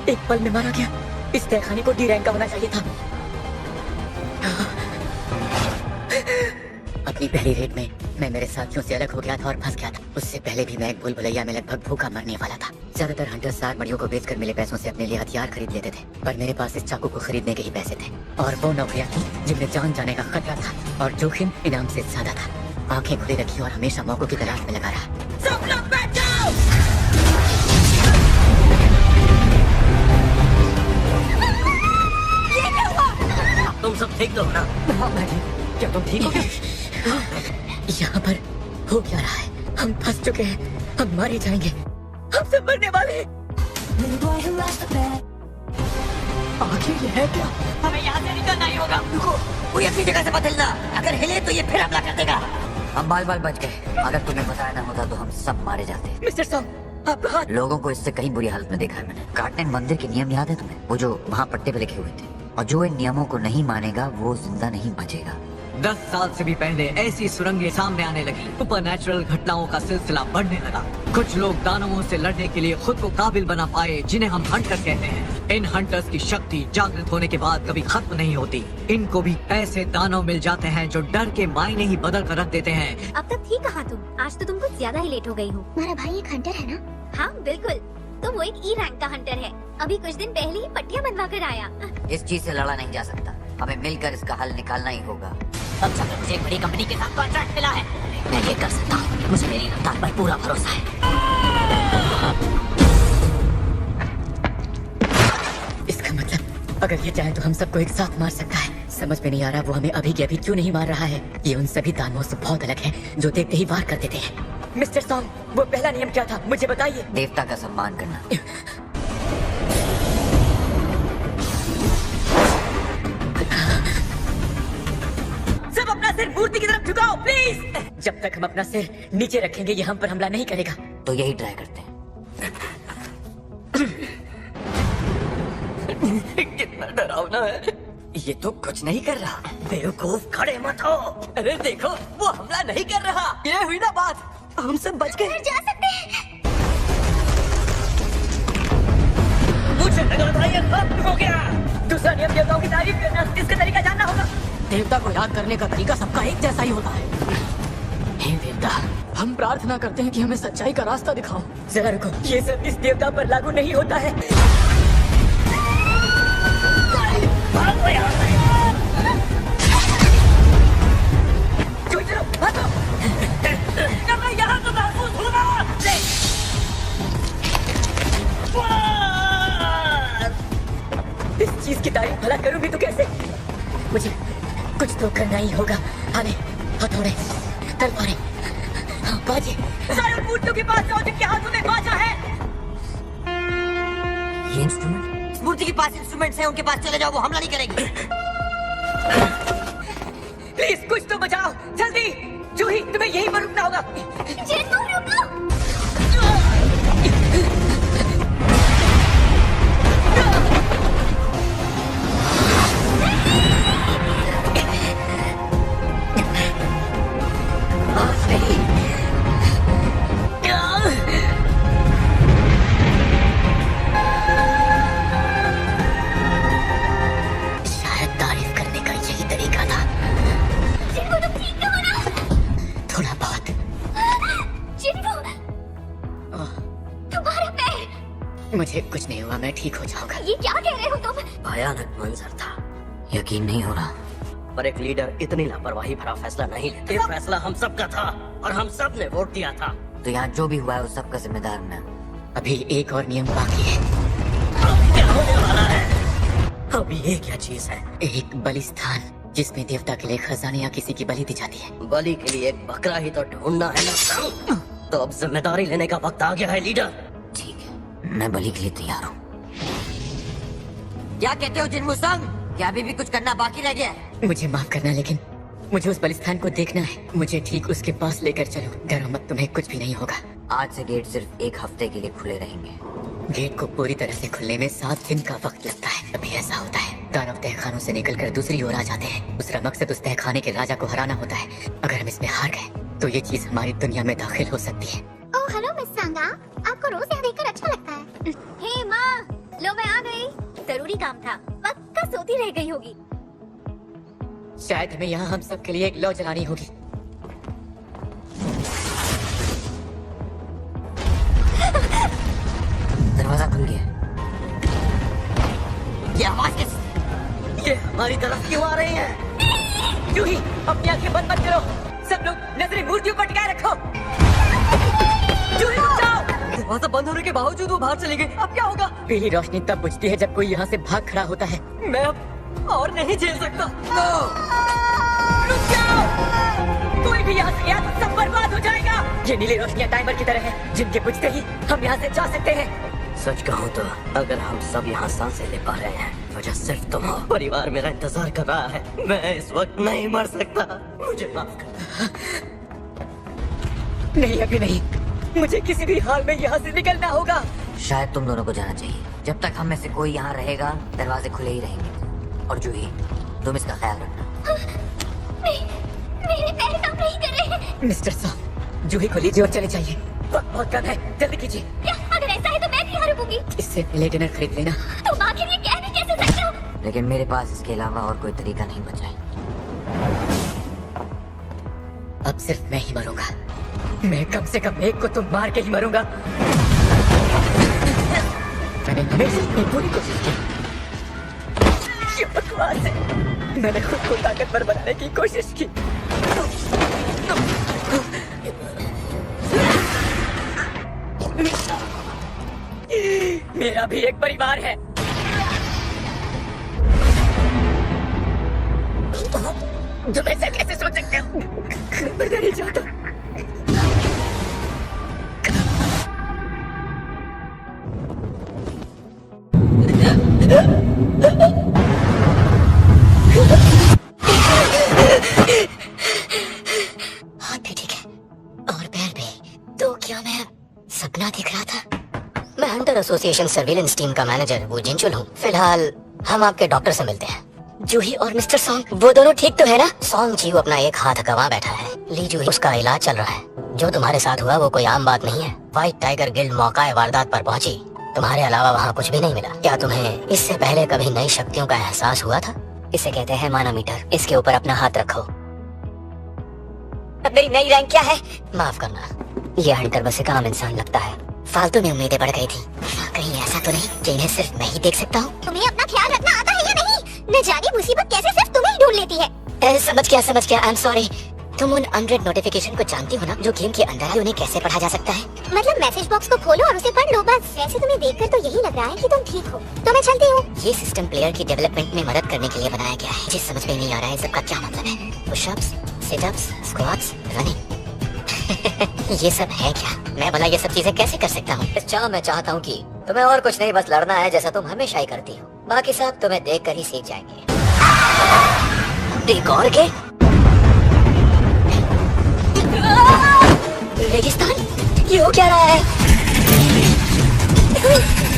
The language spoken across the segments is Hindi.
एक पल में मारा गया। इस तहखाने को डी रैंक का होना चाहिए था। अपनी पहली रेड में मैं मेरे साथियों से अलग हो गया था और फंस गया था। उससे पहले भी मैं एक भूल भुलैया में लगभग भूखा मरने वाला था। ज्यादातर हंटर्स सार मड़ियों को बेचकर मिले पैसों से अपने लिए हथियार खरीद लेते थे, पर मेरे पास इस चाकू को खरीदने के ही पैसे थे। और वो नौकरियां थी जिनमें जान जाने का खतरा था और जोखिम इनाम से ज्यादा था। आंखें खुली रखी और हमेशा मौकों की तलाश में लगा रहा। सब लोग बैठ जाओ। ये क्या हुआ? तुम सब ठीक तो हो ना? हाँ मैं ठीक। क्या तुम ठीक हो? यहाँ पर हो क्या रहा है? हम फंस चुके हैं, हम मारे जाएंगे, हम सब मरने वाले हैं। आखिर ये है क्या? हमें यहाँ से निकलना ही होगा। रुको, कोई अपनी जगह से बदलना। अगर हिले तो ये फिर हमला कर देगा। हम बाल बाल बच गए। अगर तुम्हें बताया ना होता तो हम सब मारे जाते। मिस्टर सॉन्ग, आप कहाँ? लोगों को इससे कहीं बुरी हालत में देखा है मैंने। कार्टनेट मंदिर के नियम याद है तुम्हें? वो जो वहाँ पट्टे पे लिखे हुए थे। और जो इन नियमों को नहीं मानेगा वो जिंदा नहीं बचेगा। 10 साल से भी पहले ऐसी सुरंगें सामने आने लगी। सुपरनैचुरल घटनाओं का सिलसिला बढ़ने लगा। कुछ लोग दानवों से लड़ने के लिए खुद को काबिल बना पाए, जिन्हें हम हंटर कहते हैं। इन हंटर्स की शक्ति जागृत होने के बाद कभी खत्म नहीं होती। इनको भी ऐसे दानव मिल जाते हैं जो डर के मायने ही बदल कर रख देते हैं। अब तक थी कहाँ तुम? आज तो तुम कुछ ज्यादा ही लेट हो गई हो। हमारा भाई एक हंटर है ना? हाँ बिल्कुल, तो वो एक ई रैंक का हंटर है। अभी कुछ दिन पहले ही पट्टियाँ बनवा कर आया। इस चीज से लड़ा नहीं जा सकता। हमें मिलकर इसका हल निकालना ही होगा। अब तक मुझे एक बड़ी कंपनी के साथ कॉन्ट्रैक्ट मिला है। मैं ये कर सकता हूँ। मुझे मेरी रफ्तार पर पूरा भरोसा है। इसका मतलब अगर ये चाहे तो हम सबको एक साथ मार सकता है। समझ में नहीं आ रहा वो हमें अभी के अभी क्यों नहीं मार रहा है। ये उन सभी दानवों से बहुत अलग है जो देखते ही वार कर देते हैं। मिस्टर सॉन्ग, वो पहला नियम क्या था? मुझे बताइए। देवता का सम्मान करना। सब अपना सिर मूर्ति की तरफ झुकाओ प्लीज। जब तक हम अपना सिर नीचे रखेंगे ये हम पर हमला नहीं करेगा। तो यही ट्राई करते हैं। कितना डरावना है। ये तो कुछ नहीं कर रहा। बेवकूफ, खड़े मत हो। अरे देखो, वो हमला नहीं कर रहा। ये हुई ना बात, हम सब बच गए। जा सकते हैं। मुझे लगा था ये खत्म हो गया। दूसरा नियम देवताओं की तारीफ करना, इसका तरीका जानना होगा। देवता को याद करने का तरीका सबका एक जैसा ही होता है। हे देवता, हम प्रार्थना करते हैं कि हमें सच्चाई का रास्ता दिखाओ। जरा रुको, ये सब इस देवता पर लागू नहीं होता है। भागो यहाँ से। चलो, भागो। मैं यहाँ तो महफूज हूँ ना। इस चीज की तारीफ भला करूँ भी तो कैसे? मुझे कुछ तो करना ही होगा। आने, हथौड़े, तलवारें, बाजे। सारे मूर्तियों के पास जाओ जिनके हाथों में बाजा है। ये इंस्ट्रूमेंट? मूर्ति के पास इंस्ट्रूमेंट्स हैं, उनके पास चले जाओ, वो हमला नहीं करेंगे। प्लीज कुछ तो बचाओ, जल्दी। जूही, तुम्हें यहीं पर रुकना होगा। जिन्नू रुको। शायद तारीफ करने का यही तरीका था। जिन्नू तुम ठीक तो हो ना? थोड़ा बहुत। जिन्नू, तुम्हारा पैर। मुझे कुछ नहीं हुआ, मैं ठीक हो जाऊंगा। ये क्या कह रहे हो तुम? भयानक मंजर था। यकीन नहीं हो रहा। पर एक लीडर इतनी लापरवाही भरा फैसला नहीं लेते। ये फैसला हम सब का था और हम सब ने वोट दिया था। तो यहाँ जो भी हुआ है उस सबका जिम्मेदार मैं। अभी एक और नियम बाकी है। क्या होने वाला है? अभी ये क्या चीज है? एक बलिस्थान जिसमें देवता के लिए खजाने या किसी की बलि दी जाती है। बलि के लिए एक बकरा ही तो ढूंढना है ना। तो अब जिम्मेदारी लेने का वक्त आ गया है लीडर। ठीक है, मैं बलि के लिए तैयार हूँ। क्या कहते हो जिन्मू संग? क्या अभी भी कुछ करना बाकी रह गया है? मुझे माफ करना, लेकिन मुझे उस बलिस्थान को देखना है। मुझे ठीक उसके पास लेकर चलो। डरो मत, तुम्हें कुछ भी नहीं होगा। आज से गेट सिर्फ एक हफ्ते के लिए खुले रहेंगे। गेट को पूरी तरह से खुलने में 7 दिन का वक्त लगता है। अभी ऐसा होता है, दानव तहखानों से निकलकर दूसरी ओर आ जाते हैं। दूसरा मकसद उस तहखाने के राजा को हराना होता है। अगर हम इसमें हार गए तो ये चीज हमारी दुनिया में दाखिल हो सकती है। ओह हेलो मिस सांगा, आपको रोज यहाँ देखकर अच्छा लगता है। हे माँ, लो मैं आ गई। जरूरी काम था, पक्का सोती रह गई होगी। शायद हमें यहाँ हम सब के लिए एक लौ जलानी होगी। दरवाजा खुल गया। ये आवाज ये हमारी तरफ क्यों आ रही है? जूही, अपनी आंखें बंद मत करो। सब लोग नजरें मूर्तियों पर टिकाए रखो। जूही, रुक जाओ। दरवाजा बंद होने के बावजूद वो बाहर चले गए। अब क्या होगा? पीली रोशनी तब बुझती है जब कोई यहाँ से भाग खड़ा होता है। मैं अब और नहीं झेल सकता। रुक जाओ। कोई भी यहाँ से गया तो सब बर्बाद हो जाएगा। ये नीली रोशनियाँ टाइमर की तरह हैं, जिनके बुझते ही हम यहाँ से जा सकते हैं। सच कहूँ तो अगर हम सब यहाँ सांसें ले पा रहे हैं, वजह सिर्फ तुम हो। परिवार मेरा इंतजार कर रहा है। मैं इस वक्त नहीं मर सकता। मुझे माफ कर। नहीं, अभी नहीं। मुझे किसी भी हाल में यहाँ से निकलना होगा। शायद तुम दोनों को जाना चाहिए। जब तक हम में से कोई यहाँ रहेगा, दरवाजे खुले ही रहेंगे। और जूही, तुम इसका ख्याल रखना। मेरे पैर काम नहीं कर रहे। मिस्टर सॉन्ग, जूही को लीजिए और चले जाइए। बहुत कम है, जल्दी कीजिए। क्या अगर ऐसा है तो मैं भी यहाँ रुकूंगी। इससे पहले डिनर खरीद लेना। तुम आखिर ये कह भी कैसे सकते हो? लेकिन मेरे पास इसके अलावा और कोई तरीका नहीं बचा है। अब सिर्फ मैं ही मरूंगा। मैं कम से कम एक को तो मार के ही मरूंगा। मैंने हमेशा अपनी पूरी कोशिश की। ये बकवास है। मैंने खुद को ताकतवर बनाने की कोशिश की। मेरा भी एक परिवार है। तुम ऐसा कैसे सोच सकते हो? मैं नहीं चाहता। हाथ भी ठीक है और पैर भी। तो क्या मैं सपना देख रहा था? मैं हंटर एसोसिएशन सर्विलेंस टीम का मैनेजर वो जिंचुल हूँ। फिलहाल हम आपके डॉक्टर से मिलते हैं। जूही और मिस्टर सॉन्ग, वो दोनों ठीक तो है ना? सॉन्ग जी अपना एक हाथ गंवा बैठा है। ली जूही, उसका इलाज चल रहा है। जो तुम्हारे साथ हुआ वो कोई आम बात नहीं है। व्हाइट टाइगर गिल्ड मौका वारदात पर पहुंची। तुम्हारे अलावा वहाँ कुछ भी नहीं मिला। क्या तुम्हें इससे पहले कभी नई शक्तियों का एहसास हुआ था? इसे कहते हैं मानामीटर। इसके ऊपर अपना हाथ रखो। अब मेरी नई रैंक क्या है? माफ करना, ये हंटर बस एक आम इंसान लगता है। फालतू में उम्मीदें बढ़ गई थी। कहीं ऐसा तो नहीं कि इन्हें सिर्फ मैं ही देख सकता हूँ? तुम्हें अपना ख्याल रखना आता है या नहीं? न जाने मुसीबत कैसे सिर्फ तुम्हें ही ढूंढ लेती है। समझ गया। I am sorry. तुम उन अनरेड नोटिफिकेशन को जानती हो ना, जो गेम के अंदर है? उन्हें कैसे पढ़ा जा सकता है? मतलब मैसेज बॉक्स को खोलो और उसे पढ़ लो बस। वैसे तुम्हें देखकर तो यही लग रहा है कि तुम ठीक हो, तो मैं चलती हूँ। ये सिस्टम प्लेयर की डेवलपमेंट में मदद करने के लिए बनाया गया है। मुझे समझ में नहीं आ रहा है सबका क्या मतलब है। पुशअप्स, सिटअप्स, स्क्वाट्स, रनिंग ये सब है क्या? मैं भला ये सब चीजें कैसे कर सकता हूँ? मैं चाहता हूँ कि तुम्हें और कुछ नहीं, बस लड़ना है जैसा तुम हमेशा ही करती हो। बाकी सब तुम्हें देख कर ही सीख जाएंगे। एक और के रेगिस्तान, ये हो क्या रहा है?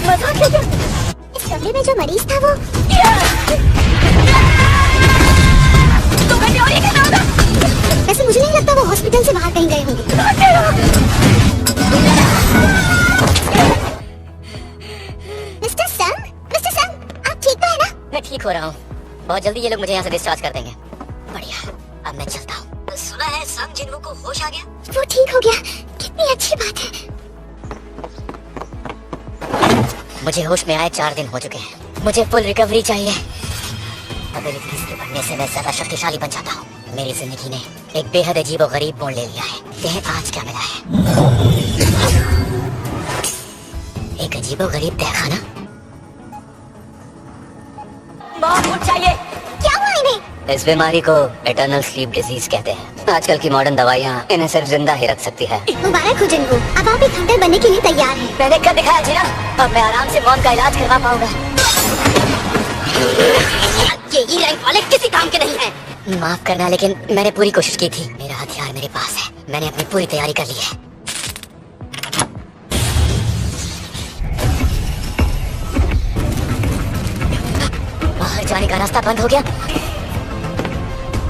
मजाक है क्या? इस कमरे में जो मरीज था वो तो मैंने और ये करना होगा। वैसे मुझे नहीं लगता वो हॉस्पिटल से बाहर कहीं गए होंगे। मिस्टर संग, आप ठीक तो है ना? मैं ठीक हो रहा हूँ। बहुत जल्दी ये लोग मुझे यहाँ से डिस्चार्ज कर देंगे। बढ़िया, अब मैं चलता हूँ। सुना है संग जिन्हों को होश आ गया? वो ठीक हो गया, कितनी अच्छी बात है। मुझे होश में आए 4 दिन हो चुके हैं। मुझे फुल रिकवरी चाहिए। एबिलिटीज के बढ़ने से मैं ज्यादा शक्तिशाली बन जाता हूँ। मेरी जिंदगी ने एक बेहद अजीब और गरीब मोड़ ले लिया है। कहें आज क्या मिला है? एक अजीब और गरीब तहखाना। बहुत चाहिए। क्या हुआ इन्हें? इस बीमारी को इटर्नल स्लीप डिजीज कहते हैं। आजकल की मॉडर्न दवाइयाँ इन्हें सिर्फ जिंदा ही रख सकती है। मुबारक हो जिनको, अब आप एक हंटर बनने के लिए तैयार हैं। मैंने कर दिखाया जीना। अब मैं आराम से मॉम का इलाज करवा पाऊंगा। ये ई रैंक वाले किसी काम के नहीं हैं। माफ करना, लेकिन मैंने पूरी कोशिश की थी। मेरा हथियार मेरे पास है। मैंने अपनी पूरी तैयारी कर ली है। बाहर जाने का रास्ता बंद हो गया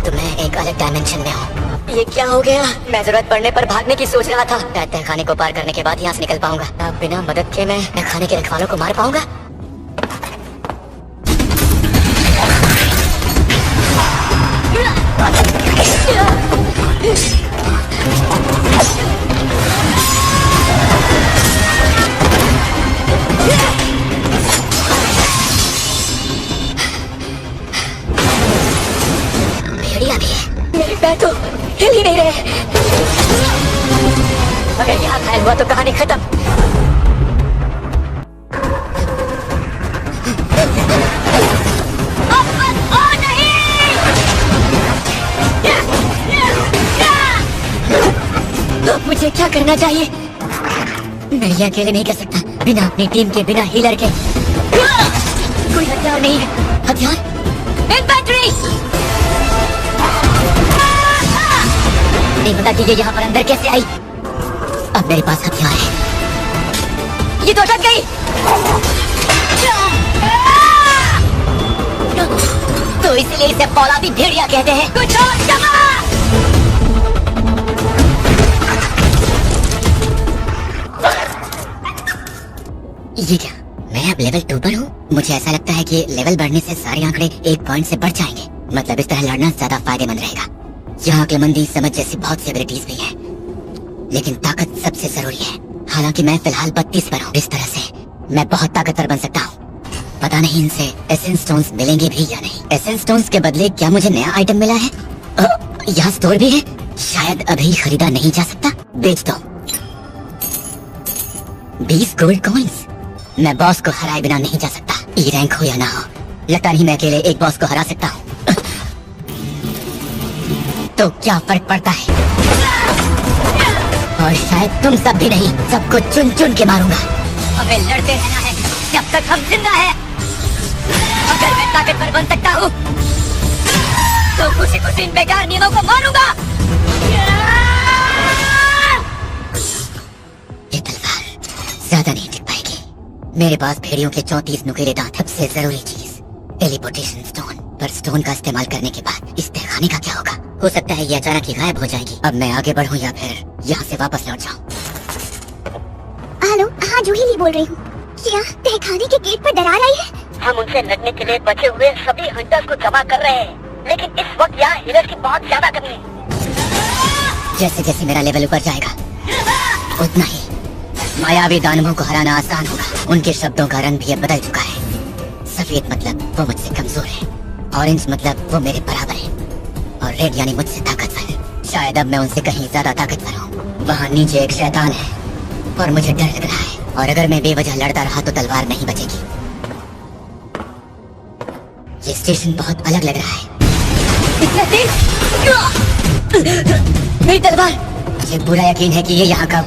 तो मैं एक अलग डायमेंशन में हूँ। ये क्या हो गया? मैं जरूरत पड़ने पर भागने की सोच रहा था। तहखाने को पार करने के बाद यहाँ से निकल पाऊंगा। अब बिना मदद के मैं खाने के रखवालों को मार पाऊंगा। भेड़िया भी है। मेरे पैर तो हिल ही नहीं रहे। अगर यहाँ घायल हुआ तो कहानी खत्म। अब मुझे क्या करना चाहिए? मैं ये अकेले नहीं कर सकता, बिना अपनी टीम के, बिना हीलर के। कोई हथियार नहीं है। हथियार? इन्फेंट्री! नहीं पता कि ये यहाँ पर अंदर कैसे आई। अब मेरे पास हथियार है। ये तो अटक गई। तो इसलिए इसे फौलादी भेड़िया कहते हैं। कुछ और जमा! ये क्या? मैं अब लेवल 2 पर हूँ। मुझे ऐसा लगता है कि लेवल बढ़ने से सारे आंकड़े 1 पॉइंट से बढ़ जाएंगे। मतलब इस तरह लड़ना ज्यादा फायदेमंद रहेगा। यहाँ अक्लमंदी, समझ जैसी बहुत सी एबिलिटीज भी हैं, लेकिन ताकत सबसे जरूरी है। हालांकि मैं फिलहाल 32 पर हूँ। इस तरह से मैं बहुत ताकतवर बन सकता हूँ। पता नहीं इनसे एसेंस स्टोन्स मिलेंगे भी या नहीं। एसेंस स्टोन्स के बदले क्या मुझे नया आइटम मिला है? यहाँ स्टोर भी है। शायद अभी खरीदा नहीं जा सकता। बेच दो। 20 गोल्ड कॉइंस। मैं बॉस को हराए बिना नहीं जा सकता। ई रैंक हो या ना हो, लगता नहीं मैं अकेले एक बॉस को हरा सकता हूँ। तो क्या फर्क पड़ता है? और शायद तुम सब भी नहीं। सबको चुन चुन के मारूंगा। हमें लड़ते रहना है जब तक हम जिंदा हैं। अगर मैं ताकतवर बन सकता हूँ तो कुछ इन बेकार नियमों को मारूंगा। ये तलवार ज्यादा नहीं टिक पाएगी। मेरे पास भेड़ियों के 34 नुकीले दांत। सबसे जरूरी चीज टेलीपोर्टेशन स्टोन। पर स्टोन का इस्तेमाल करने के बाद इस तहखाने का क्या होगा? हो सकता है ये अचानक ही गायब हो जाएगी। अब मैं आगे बढ़ूं या फिर यहाँ से वापस लौट जाऊं? हेलो, हाँ जूही ली बोल रही हूँ। क्या तहखाने के गेट पर दरार आई है? हम उनसे लड़ने के लिए बचे हुए सभी हंटर्स को जमा कर रहे हैं, लेकिन इस वक्त यहाँ हीलर की बहुत ज्यादा कमी है। जैसे जैसे मेरा लेवल ऊपर जाएगा उतना ही मायावी दानवों को हराना आसान होगा। उनके शब्दों का रंग भी अब बदल चुका है। सफेद मतलब वो मुझसे कमजोर है, ऑरेंज मतलब वो मेरे बराबर है, और रेड यानी मुझसे ताकतवर। शायद अब मैं उनसे कहीं ज्यादा ताकतवर हूँ। वहाँ नीचे एक शैतान है और मुझे डर लग रहा है। और अगर मैं बेवजह लड़ता रहा तो तलवार नहीं बचेगी। ये स्टेशन बहुत अलग लग रहा है। इतना तेज! मेरी तलवार! मुझे पूरा यकीन है कि ये यहाँ का